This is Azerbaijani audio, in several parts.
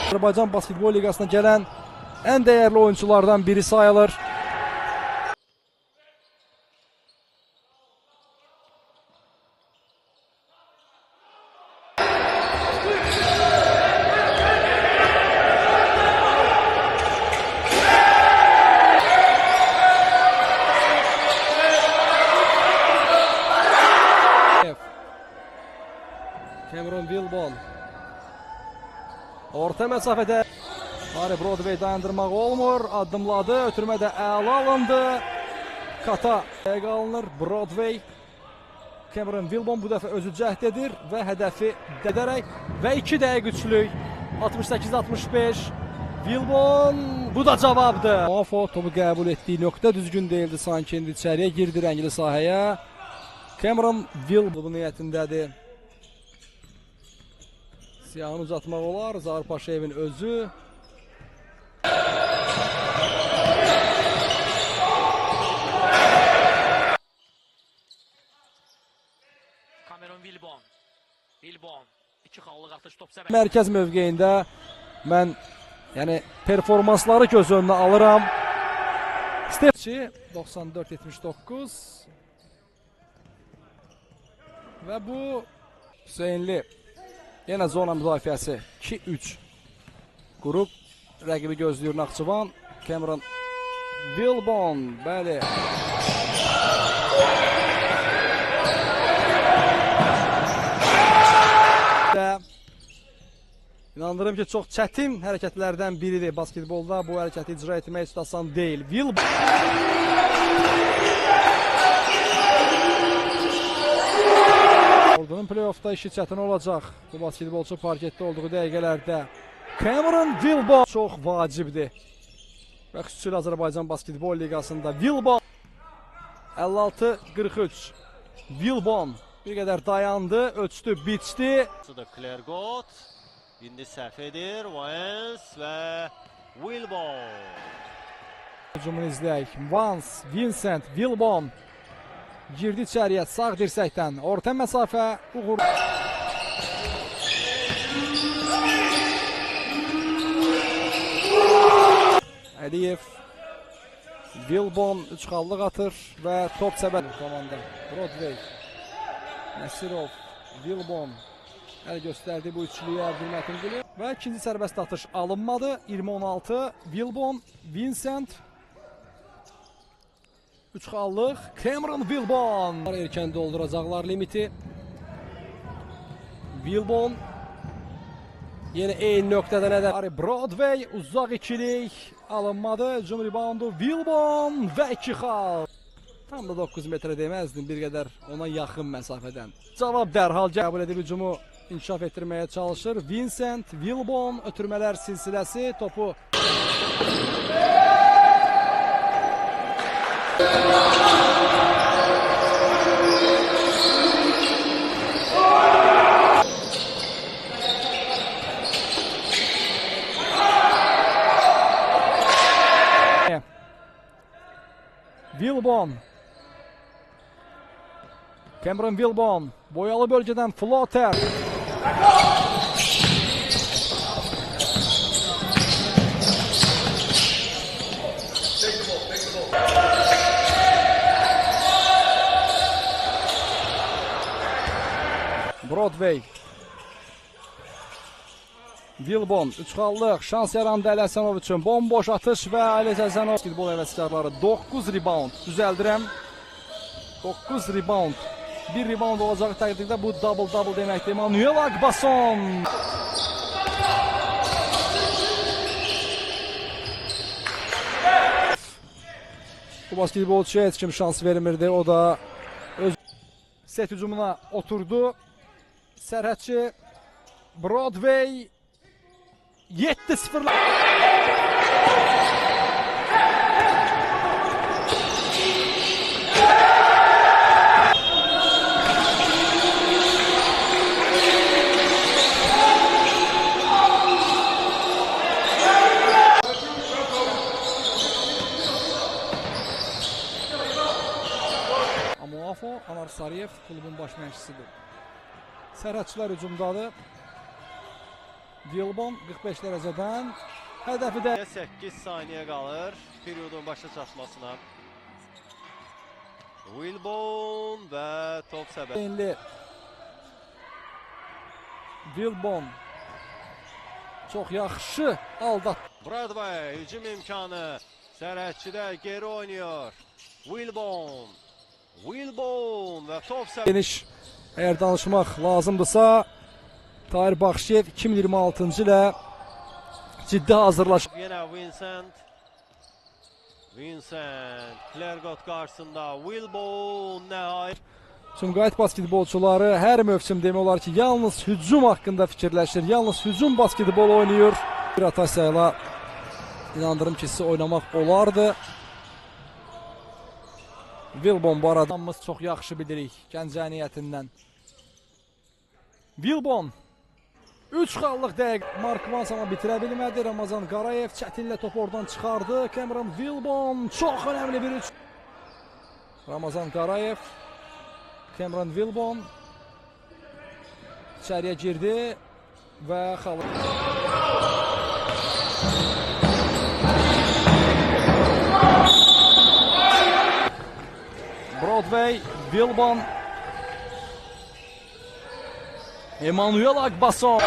Azərbaycan Basketbol Liqasına gələn ən dəyərli oyunculardan biri sayılır. Cameron Wilbon orta məsafədə Broadway dayandırmaq olmur, addımladı, ötürmədə əla alındı, kata qalınır Broadway. Cameron Wilbon bu dəfə özü cəhd edir və hədəfi dədərək və 2 dəqiq üçlük 68-65 Wilbon, bu da cavabdır. Muafo topu qəbul etdiyi nöqtə düzgün değildi, sanki indi içəriyə girdi rəngli sahəyə. Cameron Wilbon niyyətindədir. Siyahını uzatmaq olar, Zaur Paşayevin özü. Cameron Wilbon. Wilbon 2 xallıq atış top səbəb. Mərkəz mövqeyində mən performansları göz önünə alıram. Stepçi 94-79 və bu Hüseynli. Yenə zona müdafiəsi 2-3 qrup rəqibi gözləyir Naxçıvan. Cameron Wilbon, bəli. İnandırım ki, çox çətin hərəkətlərdən biridir basketbolda. Bu hərəkəti icra etmək heç asan deyil. Wilbon. Ordunun play-offda işi çətin olacaq. Bu basketbolçu parketdə olduğu dəqiqələrdə. Cameron Wilbon çox vacibdir. Və xüsusilə Azərbaycan Basketbol Liqasında Wilbon 56-43. Wilbon bir qədər dayandı, ölçdü, biçdi. Klergot indi səhv edir. Vance və Wilbon. Hücumunu izləyək. Vance, Vincent, Wilbon. Girdi içəriyə sağ dirsəkdən. Orta məsafə uğur. Əliyev. Wilbon 3 xallıq atır və top səbəb komanda. Broadway. Nəsirov. Wilbon. Əl göstərdi bu üçlüyə Abdülmətin Qulu. Və ikinci sərbəst atış alınmadı. 20-16. Wilbon, Vincent. 3 xallıq. Cameron Wilbon. Erkən dolduracaqlar limiti. Wilbon. Yenə eyni nöqtədə nədir? Broadway uzaq ikilik alınmadı. Hücum reboundu Wilbon və 2 xal. Tam da 9 metrə deməzdim, bir qədər ona yaxın məsafədən. Cavab dərhal qəbul edib hücumu inkişaf etdirməyə çalışır. Vincent, Wilbon ötürmələr silsiləsi topu. Wilbon. Cameron Wilbon. Boyalı bölgeden floater. Broadway. Wilbon 3 xallıq şans yarandı Əli Həsənov üçün. Bomboş atış və Əli Həsənov basketbol həvəskarları 9 rebound düzəldirəm. 9 rebound. Bir rebound olacağı təqdirdə bu double deməkdir. Manuel Agbason. Bu basketbolçuya heç kim şans vermirdi. O da öz set hücumuna oturdu. Sərhədçi Broadway 7-0. Muafo Anar Sarıyev klubun baş məşqçisidir. Sərhədçilər hücumdadır. Wilbon 45 dərəcədən hədəfi də 8 saniyə qalır periodun başa çatmasına. Wilbon və top səbət. Enli Wilbon çox yaxşı aldat. Broadway hücum imkanı. Sərhədçidə geri oynuyor. Wilbon və top səbət. Geniş əgər danışmaq lazımdırsa Tahir Baxşiyev 2026-cı ilə ciddi hazırlaşır. Yenə Vincent Klergot qarşısında Wilbon nəhayət. Sumqayıt basketbolçuları hər mövsüm demək olar ki, yalnız hücum haqqında fikirləşir, yalnız hücum basketbol oynayır. Bir atasiyayla inandırım ki, sizə oynamaq olardı. Wilbon bu aradamız çox yaxşı bilirik Gəncəniyyətindən. Wilbon 3 xallıq dəqiq Mark Vans amma bitirə bilmədi. Ramazan Qarayev çətinlə topu oradan çıxardı. Cameron Wilbon çox önəmli bir üç. Ramazan Qarayev, Cameron Wilbon içəriyə girdi və xallıq. Broadway, Wilbon, Emmanuel Agbason.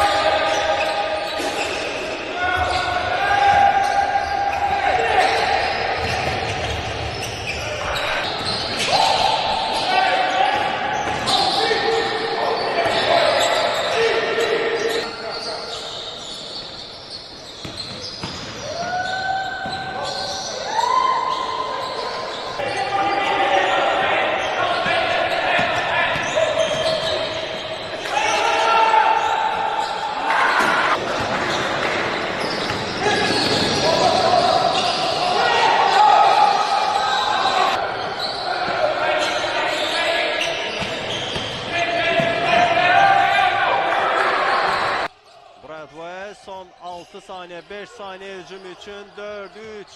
Son 6 saniye, 5 saniye hücum için 4, 3,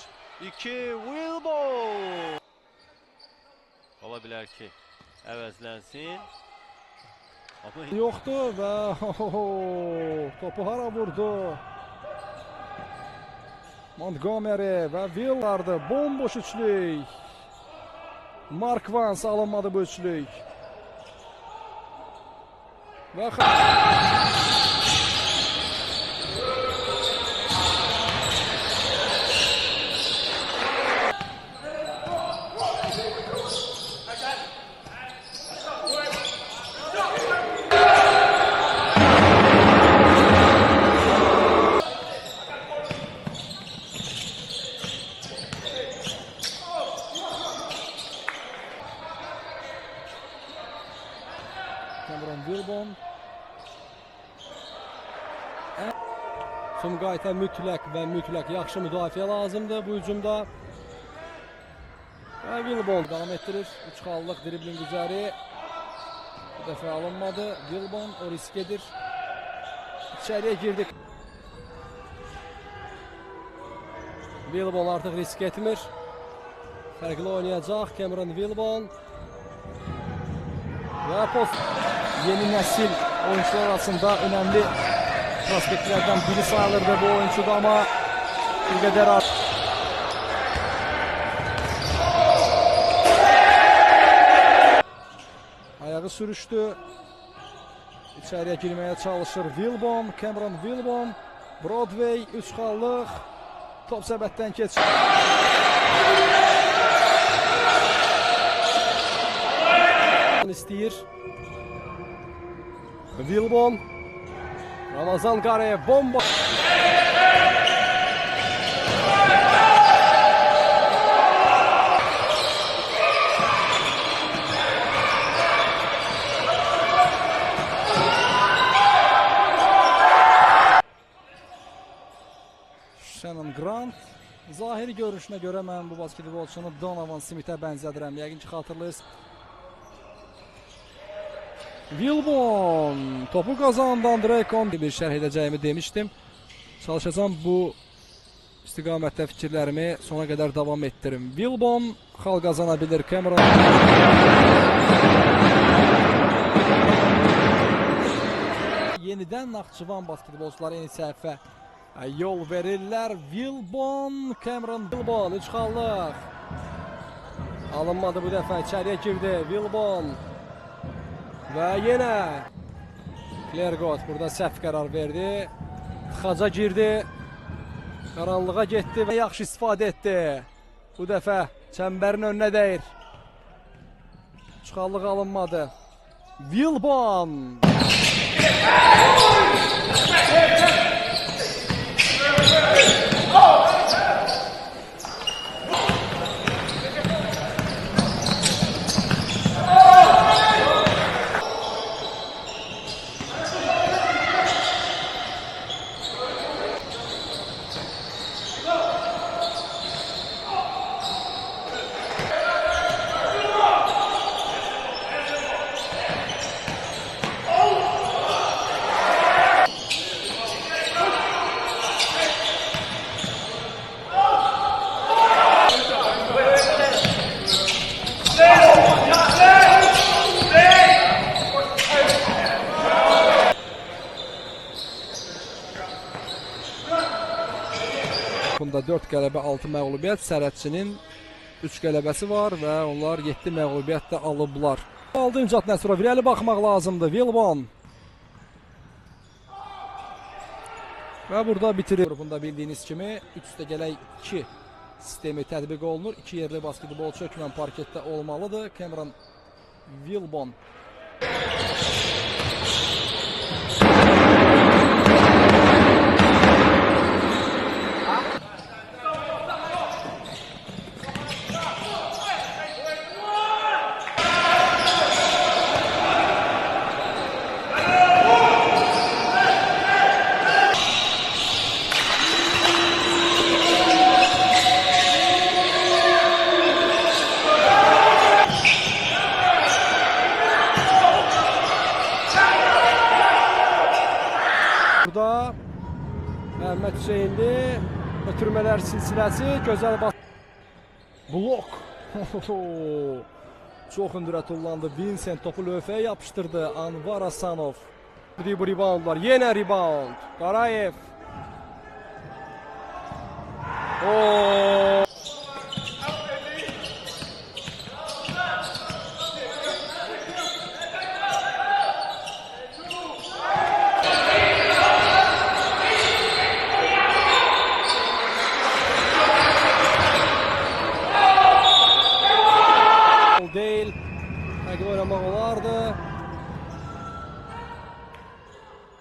2, Wilbon. Ola bilər ki, əvəzlənsin. Yoxdur və topu hara vurdu? Montgomery və Will vardı. Bomboş üçlük. Mark Vans alınmadı bu üçlük. Və Cameron Wilbon. Sumqayıta mütləq yaxşı müdafiə lazımdır bu hücumda. Və Wilbon davam etdirir. 3 xallıq dribling üzəri. Bu dəfə alınmadı. Wilbon o risk edir. İçəriyə girdik. Wilbon artıq risk etmir. Fərqli oynayacaq Cameron Wilbon. Və post yeni nəsil oyuncular arasında önəmli prospektlərdən biri sayılırdı bu oyuncuda ama bir qədər az. Ayağı sürüşdü. İçəriyə girməyə çalışır Wilbon, Cameron Wilbon. Broadway 3 xallıq top səbətdən keçir. İstəyir. Wilbon. Ramazan Qarayev bomba. Shannon Grant. Zahiri görünüşünə görə mən bu basketbolçunu Donovan Smith'ə bənzədirəm. Yəqin ki xatırlayırsınız. Wilbon topu kazandı Andrekon. Bir şərh edəcəyimi demiştim. Çalışacağım bu istiqamətdə fikirlərimi sona qədər davam etdirim. Wilbon xal qazanabilir. Cameron yenidən Naxçıvan basketbolçuları yeni səhifə yol verirlər. Wilbon, Cameron Wilbon 3 xallıq. Alınmadı bu dəfə, içəriyə girdi Wilbon. Və yenə Klergot burada səhv qərar verdi. Tıxaca girdi. Qaranlığa getdi və yaxşı istifadə etdi. Bu dəfə çəmbərin önünə dəyir. Çıxallıq alınmadı. Wilbon. Bunda 4 qələbə, 6 məğlubiyyət, Sərhədçinin 3 qələbəsi var və onlar 7 məğlubiyyət də alıblar. Aldı imzatdan sonra irəli baxmaq lazımdır. Wilbon. Və burada bitirir. Qrupunda bildiyiniz kimi 3+2 sistemi tətbiq olunur. 2 yerli basketbolçu hökmən parketdə olmalıdır. Cameron Wilbon. Burada Məhəmməd Hüseynli ötürmələr silsiləsi, gözəl blok. Çox hündürə tullandı. Vincent topu lövhəyə yapışdırdı. Anvar Asanov. Bu reboundlar. Yenə rebound. Qarayev. Değil. Həqiqi oynamaq olardı.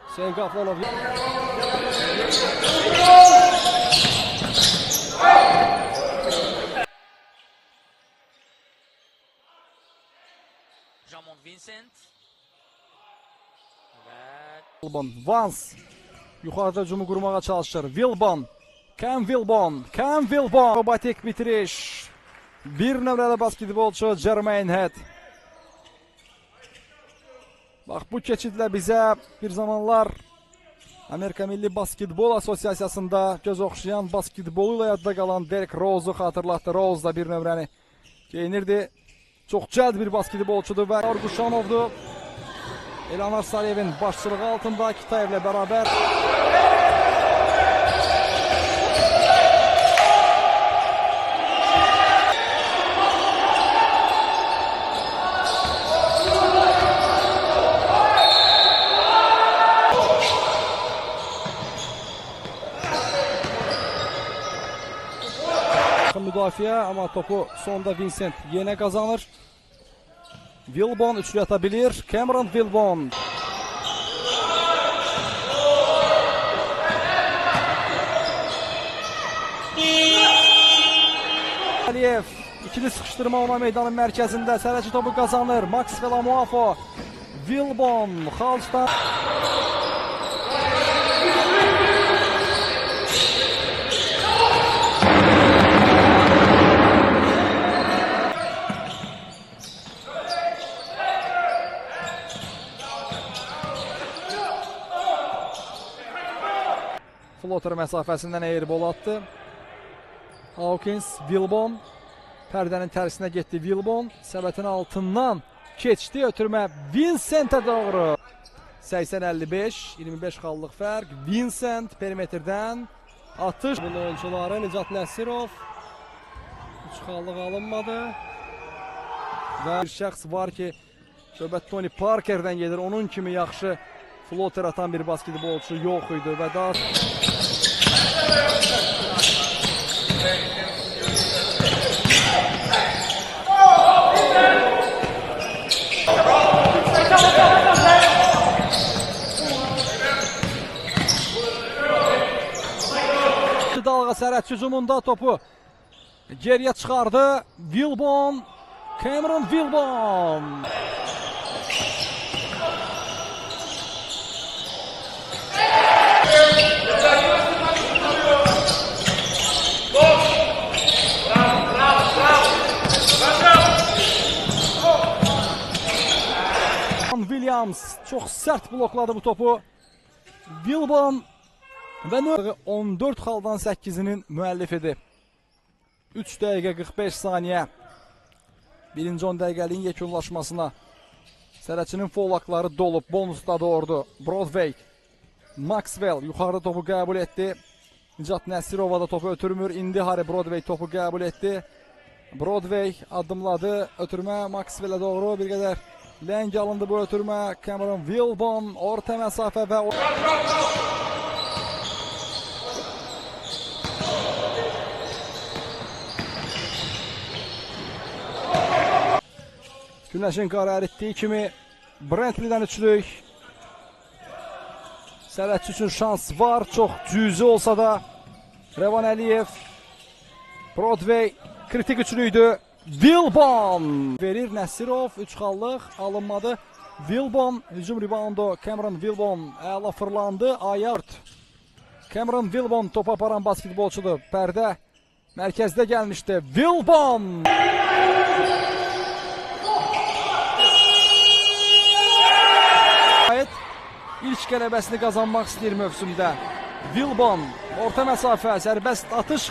Hüseyin Qaflanov. Jamon Vincent. Wilbon. Vance. Yuxarıda hücumu qurmağa çalışır. Wilbon. Cam Wilbon. Cam Wilbon. Robotik bitiriş. Bir nömrəli basketbolçu Jermaine Head. Bax bu keçidlə bizə bir zamanlar Amerika Milli Basketbol Asosiasiyasında göz oxşayan basketbolu ilə yadda qalan Derrick Rose'u xatırlatdı. Rose da bir nömrəni geyinirdi. Çox cəld bir basketbolçudur və Orquşanovdur. Elanar Sarıyevin başçılığı altında Kitayevlə bərabər. Müdafiə, amma topu sonda Vincent yenə qazanır. Wilbon üçlü ata bilir. Cameron Wilbon. Aliyev ikili sıxışdırma ona meydanın mərkəzində. Sərəci topu qazanır. Maxwell Amuafo. Wilbon. Xalçdan. Flotter məsafəsindən airball atdı. Hawkins, Wilbon. Pərdənin tərsinə getdi Wilbon. Səbətin altından keçdi ötürmə Vincent'ə doğru. 80-55, 25 xallıq fərq. Vincent perimetrdən atış. Oyuncuları Nicat Nəsirov 3 xallıq alınmadı. Və bir şəxs var ki, söhbət Tony Parkerdən gedir. Onun kimi yaxşı floater atan bir basketbolçu yox idi və daha dalğa sərhəd hücumunda topu geriyə çıxardı. Wilbon, Cameron Wilbon. Williams çox sərt blokladı bu topu. Wilbon və 14 xaldan 8-inin müəllifidir. 3 dəqiqə 45 saniyə. Birinci 10 dəqiqəliyin yekunlaşmasına. Sərhədçinin foul haqları dolub. Bonusda doğurdu. Broadway. Maxwell yuxarıda topu qəbul etdi. Nicat Nəsirova da topu ötürmür. İndi Harry Broadway topu qəbul etdi. Broadway addımladı. Ötürmə Maxwell'e doğru bir qədər ləng alındı bu ötürmə. Cameron Wilbon orta məsafə və Günəşin qara əritdiyi kimi Brantley'dən üçlük. Sərhədçi üçün şans var. Çox cüzi olsa da Rəvan Əliyev. Broadway kritik üçlüydü. Wilbon verir. Nəsirov 3 xallıq alınmadı. Wilbon hücum reboundu. Cameron Wilbon əla fırlandı. Ayart. Cameron Wilbon topu aparan basketbolçudur. Pərdə mərkəzdə gəlmişdi. Wilbon. İlk qələbəsini qazanmaq istəyir mövsümdə. Wilbon orta məsafə sərbəst atış.